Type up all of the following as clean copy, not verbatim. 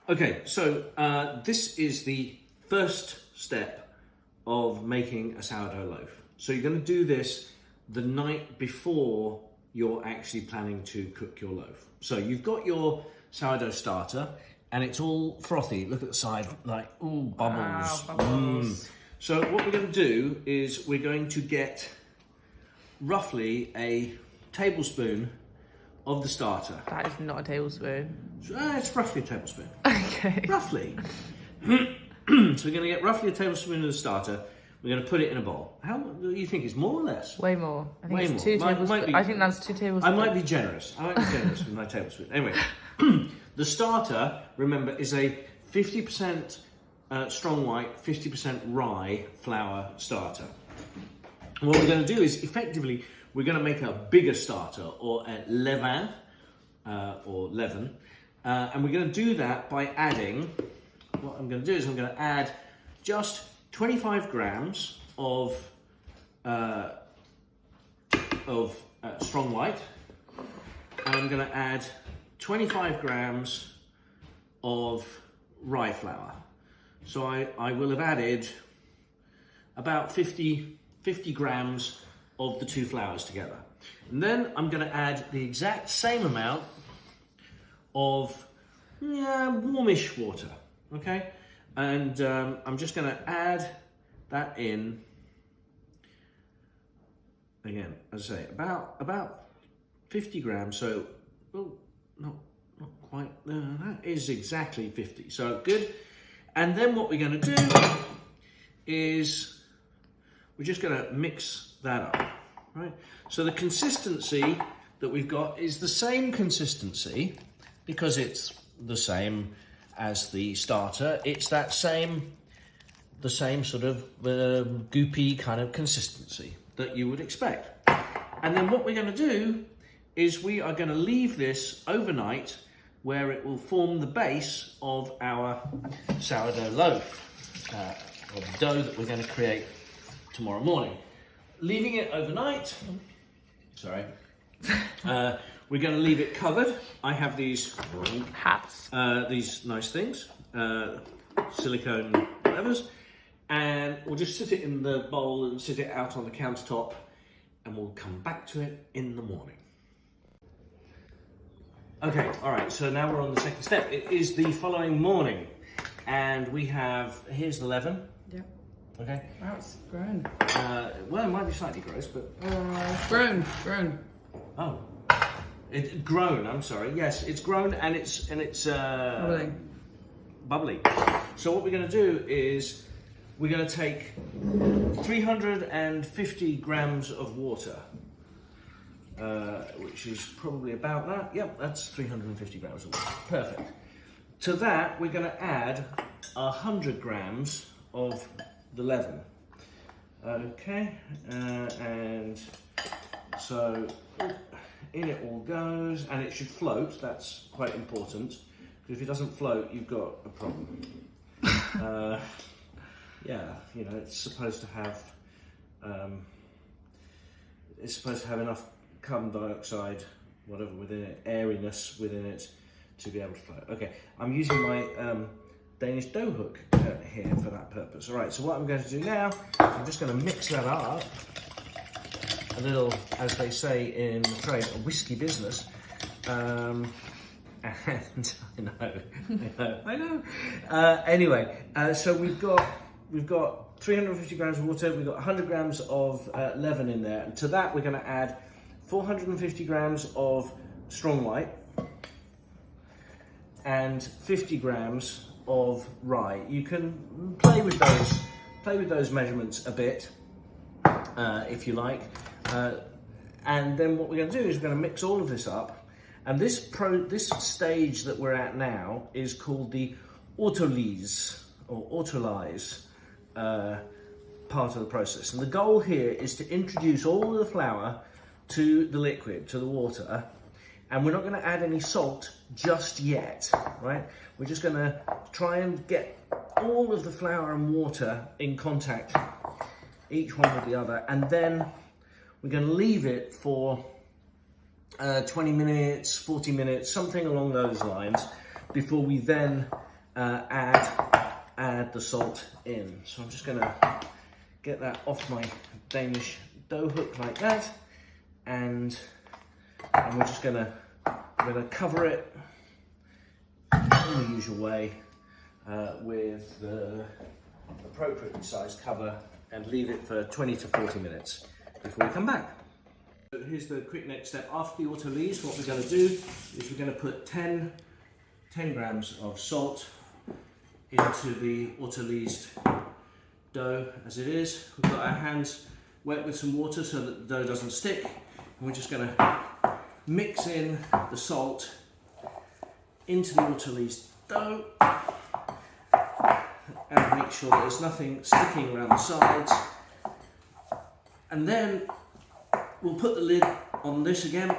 Okay, so this is the first step of making a sourdough loaf. So you're going to do this the night before you're actually planning to cook your loaf. So you've got your sourdough starter and it's all frothy. Look at the side, like, ooh, bubbles. Wow, bubbles. So what we're going to do is we're going to get roughly a tablespoon of the starter. That is not a tablespoon. It's roughly a tablespoon. Okay. Roughly. So we're going to get roughly a tablespoon of the starter. We're going to put it in a bowl. How do you think? It's more or less? Way more. I think Way it's more. 2 tablespoons. Might I think that's 2 tablespoons. I might be generous. With my tablespoon. Anyway, the starter, remember, is a 50% strong white, 50% rye flour starter. And what we're going to do is, effectively, we're going to make a bigger starter, or a levain, and we're going to do that by adding, what I'm going to do is I'm going to add just 25 grams of strong white, and I'm going to add 25 grams of rye flour. So I will have added about 50 grams of the 2 flours together. And then I'm going to add the exact same amount of warmish water, okay? And I'm just going to add that in, again, as I say, about 50 grams, so, well, not quite, that is exactly 50, so good. And then what we're going to do is we're just going to mix that up, right? So the consistency that we've got is the same consistency, because it's the same as the starter. It's the same sort of goopy kind of consistency that you would expect. And then what we're going to do is we are going to leave this overnight, where it will form the base of our sourdough loaf, or the dough that we're going to create tomorrow morning. Leaving it overnight, we're going to leave it covered. I have these hats, these nice things, silicone whatevers, and we'll just sit it in the bowl and sit it out on the countertop, and we'll come back to it in the morning. Okay, all right, so now we're on the second step. It is the following morning, and we have, here's the leaven. Yeah. Okay. Wow, it's grown. Well, it might be slightly gross, but... It's grown. Oh. It's grown, I'm sorry. Yes, it's grown, and it's bubbly. So what we're going to do is we're going to take 350 grams of water, which is probably about that. Yep, that's 350 grams of water. Perfect. To that, we're going to add 100 grams of the leaven. Okay, and so in it all goes, and it should float. That's quite important, because if it doesn't float, you've got a problem. Yeah, you know, it's supposed to have enough carbon dioxide, whatever, within it, airiness within it, to be able to float. Okay, I'm using my Danish dough hook here for that purpose. All right, so what I'm going to do now, I'm just going to mix that up a little, as they say in the trade, a whiskey business. And I know. Anyway, so we've got 350 grams of water. We've got 100 grams of leaven in there, and to that we're going to add 450 grams of strong white and 50 grams of rye. You can play with those measurements a bit, if you like. And then what we're going to do is we're going to mix all of this up. And this stage that we're at now is called the autolyse, or autolyse part of the process. And the goal here is to introduce all of the flour to the liquid, to the water. And we're not going to add any salt just yet, right? We're just going to try and get all of the flour and water in contact, each one with the other. And then we're going to leave it for 20 minutes, 40 minutes, something along those lines, before we then add the salt in. So I'm just gonna get that off my Danish dough hook like that, and we're just gonna cover it in the usual way with the appropriately sized cover and leave it for 20 to 40 minutes before we come back. So here's the quick next step. After the autolyse, what we're going to do is we're going to put 10 grams of salt into the autolysed dough as it is. We've got our hands wet with some water so that the dough doesn't stick. And we're just going to mix in the salt into the autolysed dough and make sure that there's nothing sticking around the sides. And then we'll put the lid on this again,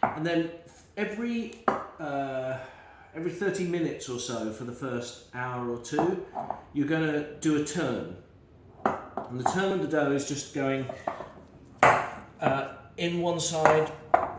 and then every 30 minutes or so for the first hour or two, you're going to do a turn. And the turn of the dough is just going in one side,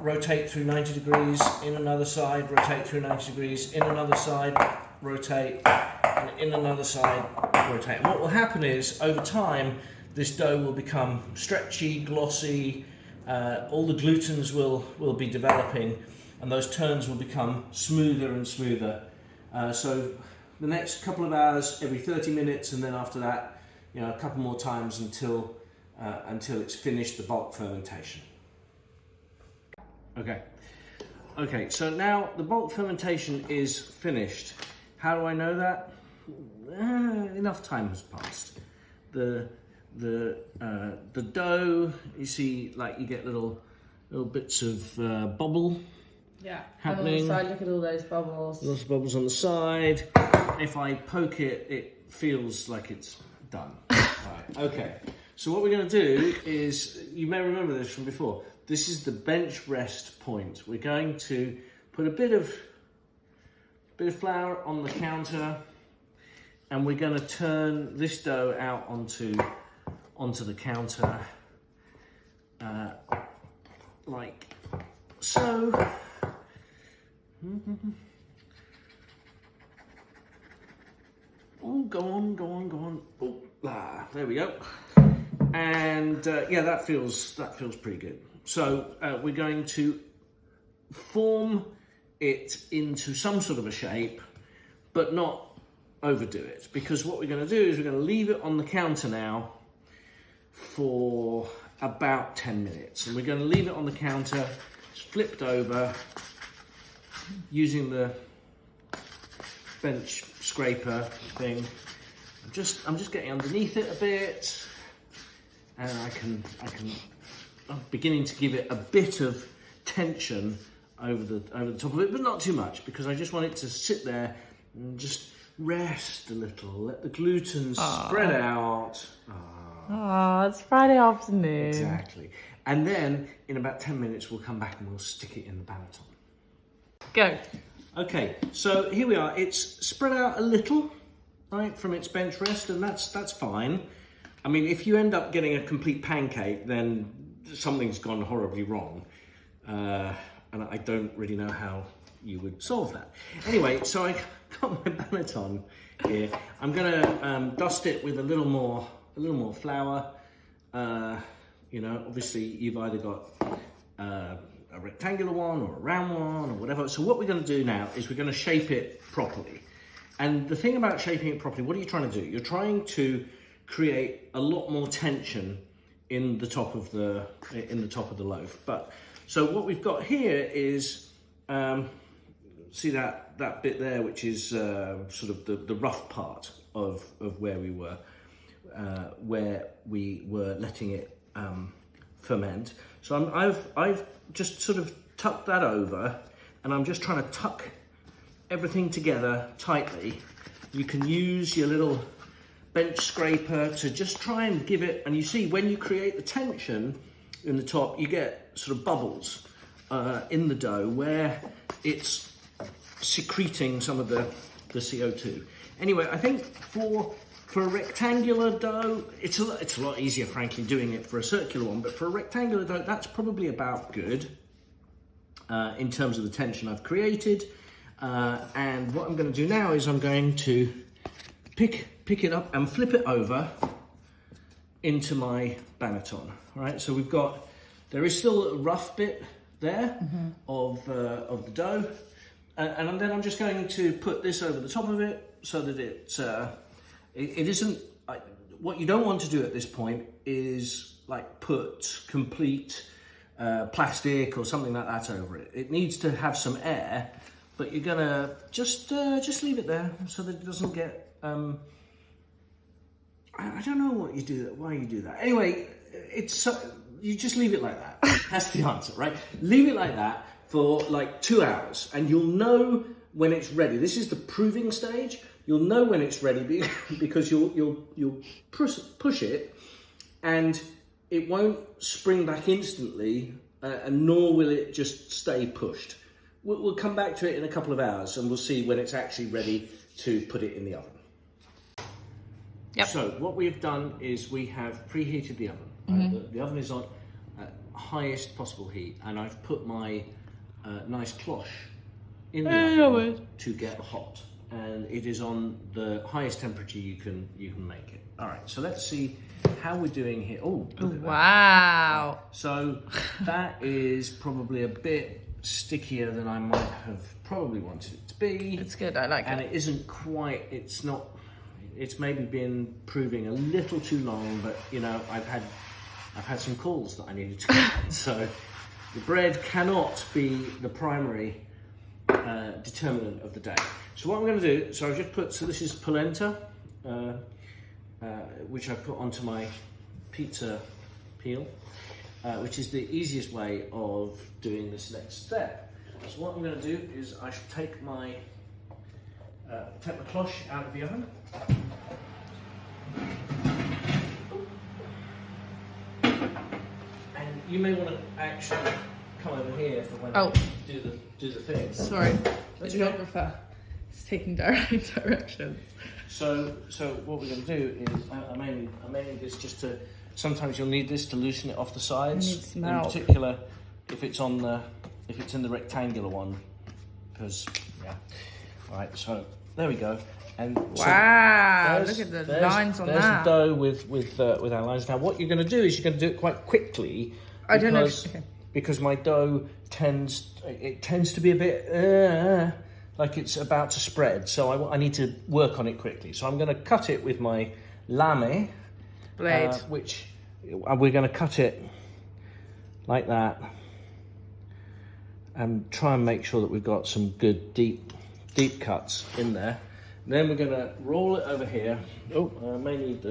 rotate through 90 degrees, in another side, rotate through 90 degrees, in another side, rotate, and in another side, rotate. And what will happen is, over time, this dough will become stretchy, glossy, all the glutens will be developing, and those turns will become smoother and smoother. So the next couple of hours, every 30 minutes, and then after that, a couple more times until it's finished the bulk fermentation. Okay, so now the bulk fermentation is finished. How do I know that? Enough time has passed. The dough, you see, like you get little bits of bubble happening. On the side, look at all those bubbles. Lots of bubbles on the side. If I poke it, it feels like it's done. Right, okay. So what we're going to do is, you may remember this from before, this is the bench rest point. We're going to put a bit of flour on the counter, and we're going to turn this dough out onto the counter, like so. Oh, go on. Oh, there we go. And yeah, that feels pretty good. So we're going to form it into some sort of a shape, but not overdo it, because what we're going to do is we're going to leave it on the counter now for about 10 minutes, and we're going to leave it on the counter, flipped over, using the bench scraper thing. I'm just getting underneath it a bit, and I'm beginning to give it a bit of tension over the top of it, but not too much, because I just want it to sit there and just rest a little, let the gluten spread out. It's Friday afternoon. Exactly. And then in about 10 minutes we'll come back and we'll stick it in the banneton. Go. Okay, so here we are. It's spread out a little, right, from its bench rest, and that's fine. I mean, if you end up getting a complete pancake, then something's gone horribly wrong. And I don't really know how you would solve that. Anyway, so I got my banneton here. I'm gonna dust it with a little more flour. Obviously you've either got a rectangular one or a round one or whatever. So what we're gonna do now is we're gonna shape it properly. And the thing about shaping it properly, what are you trying to do? You're trying to create a lot more tension in the top of the loaf. But so what we've got here is, see that bit there, which is sort of the rough part of where we were letting it ferment. So I've just sort of tucked that over, and I'm just trying to tuck everything together tightly. You can use your little bench scraper to just try and give it, and you see when you create the tension in the top, you get sort of bubbles in the dough where it's secreting some of the CO2. Anyway, I think for a rectangular dough, it's a lot easier, frankly, doing it for a circular one, but for a rectangular dough, that's probably about good in terms of the tension I've created. And what I'm going to do now is I'm going to pick it up and flip it over into my banneton. All right, so there is still a rough bit there of the dough, and then I'm just going to put this over the top of it so that it isn't. What you don't want to do at this point is like put complete plastic or something like that over it. It needs to have some air, but you're gonna just leave it there so that it doesn't get. I don't know what you do. Why you do that? Anyway, you just leave it like that. That's the answer, right? Leave it like that for like 2 hours, and you'll know when it's ready. This is the proving stage. You'll know when it's ready because you'll push it, and it won't spring back instantly, and nor will it just stay pushed. We'll come back to it in a couple of hours, and we'll see when it's actually ready to put it in the oven. Yep. So what we've done is we have preheated the oven. The oven is on highest possible heat, and I've put my nice cloche in the oven to get hot, and it is on the highest temperature you can make it. All right, so let's see how we're doing here. Oh, look at that. Wow. So that is probably a bit stickier than I might have probably wanted it to be. It's good, I like it. And it isn't quite, it's maybe been proving a little too long, but you know, I've had some calls that I needed to get on. So the bread cannot be the primary determinant of the day. So what I'm going to do, so I've just put, so this is polenta, which I put onto my pizza peel, which is the easiest way of doing this next step. So what I'm going to do is I should take my cloche out of the oven. And you may want to actually come over here for when I do the thing. Sorry, the geographer is taking directions. So what we're going to do is I may need this just to. Sometimes you'll need this to loosen it off the sides. In particular, if it's in the rectangular one, because yeah. All right, so there we go. And wow, look at the lines on that. There's the dough with our lines. Now, what you're going to do is you're going to do it quite quickly. I don't know. Because my dough tends to be a bit like it's about to spread. So I need to work on it quickly. So I'm going to cut it with my lame blade, which we're going to cut it like that, and try and make sure that we've got some good deep cuts in there. Then we're going to roll it over here. I may need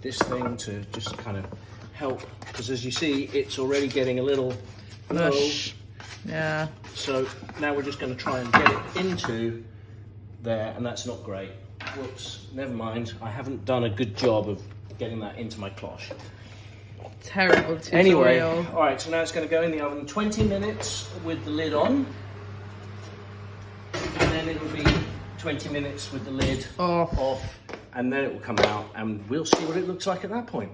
this thing to just kind of help, because as you see, it's already getting a little mush. Yeah. So now we're just going to try and get it into there, and that's not great. Whoops, never mind. I haven't done a good job of getting that into my cloche. Terrible tutorial. Anyway, all right, so now it's going to go in the oven 20 minutes with the lid on, and then it'll be 20 minutes with the lid off, and then it will come out, and we'll see what it looks like at that point.